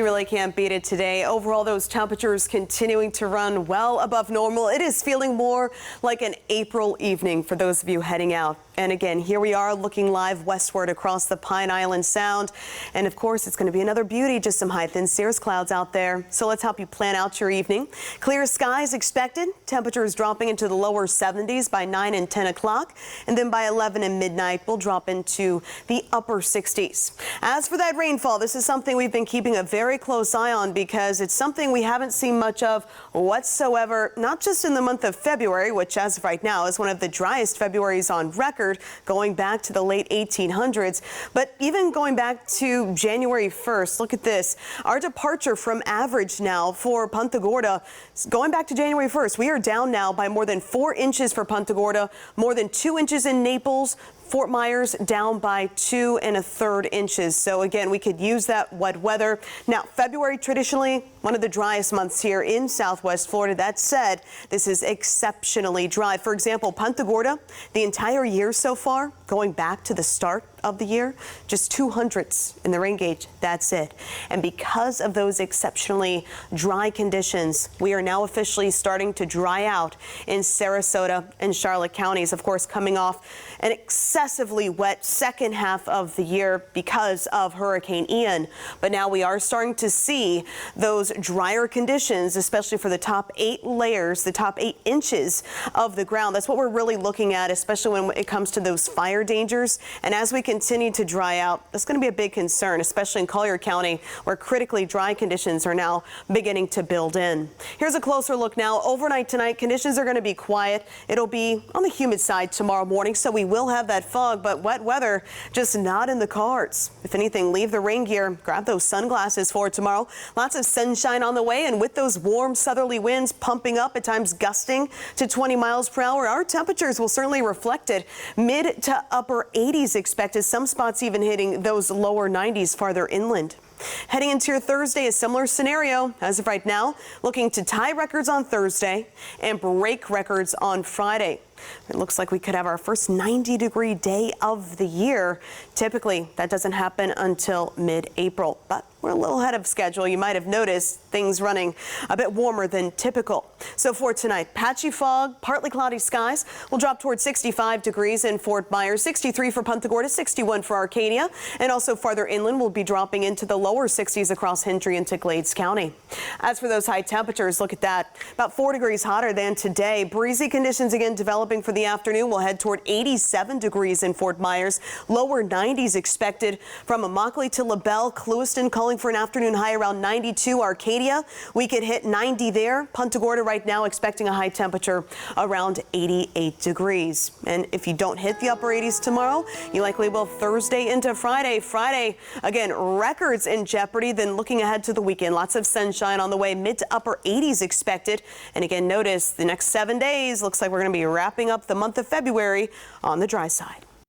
really can't beat it today. Overall, those temperatures continuing to run well above normal. It is feeling more like an April evening for those of you heading out. And again, here we are looking live westward across the Pine Island Sound. And of course, it's going to be another beauty, just some high thin cirrus clouds out there. So let's help you plan out your evening. Clear skies expected. Temperatures dropping into the lower 70s by 9 and 10 o'clock. And then by 11 and midnight, we'll drop into the upper 60s. As for that rainfall, this is something we've been keeping a very close eye on because it's something we haven't seen much of whatsoever, not just in the month of February, which as of right now is one of the driest Februaries on record, going back to the late 1800s, but even going back to January 1st. Look at this. Our departure from average now for Punta Gorda, going back to January 1st, we are down now by more than 4 inches for Punta Gorda, more than 2 inches in Naples. Fort Myers down by 2 1/3 inches. So again, we could use that wet weather. Now, February traditionally one of the driest months here in Southwest Florida. That said, this is exceptionally dry. For example, Punta Gorda, the entire year so far, going back to the start of the year, just 200ths in the rain gauge. That's it. And because of those exceptionally dry conditions, we are now officially starting to dry out in Sarasota and Charlotte counties, of course, coming off an excessively wet second half of the year because of Hurricane Ian. But now we are starting to see those drier conditions, especially for the top 8 layers, the top 8 inches of the ground. That's what we're really looking at, especially when it comes to those fire dangers. And as we continue to dry out, that's going to be a big concern, especially in Collier County, where critically dry conditions are now beginning to build in. Here's a closer look now. Overnight tonight, conditions are going to be quiet. It'll be on the humid side tomorrow morning, so we will have that fog, but wet weather just not in the cards. If anything, leave the rain gear, grab those sunglasses for tomorrow. Lots of sunshine on the way, and with those warm southerly winds pumping up, at times gusting to 20 miles per hour, our temperatures will certainly reflect it. Mid to upper 80s expected, some spots even hitting those lower 90s farther inland. Heading into your Thursday, a similar scenario. As of right now, looking to tie records on Thursday and break records on Friday. It looks like we could have our first 90-degree day of the year. Typically, that doesn't happen until mid-April, but we're a little ahead of schedule. You might have noticed things running a bit warmer than typical. So for tonight, patchy fog, partly cloudy skies. We'll drop towards 65 degrees in Fort Myers, 63 for Punta Gorda, 61 for Arcadia, and also farther inland, we'll be dropping into the lower 60s across Hendry into Glades County. As for those high temperatures, look at that. About 4 degrees hotter than today. Breezy conditions again developing for the afternoon. We'll head toward 87 degrees in Fort Myers. Lower 90s expected from Immokalee to LaBelle. Clewiston calling for an afternoon high around 92. Arcadia, we could hit 90 there. Punta Gorda right now expecting a high temperature around 88 degrees. And if you don't hit the upper 80s tomorrow, you likely will Thursday into Friday. Friday, again, records in jeopardy. Then looking ahead to the weekend, lots of sunshine on the way. Mid to upper 80s expected. And again, notice the next 7 days looks like we're going to be wrapping up the month of February on the dry side.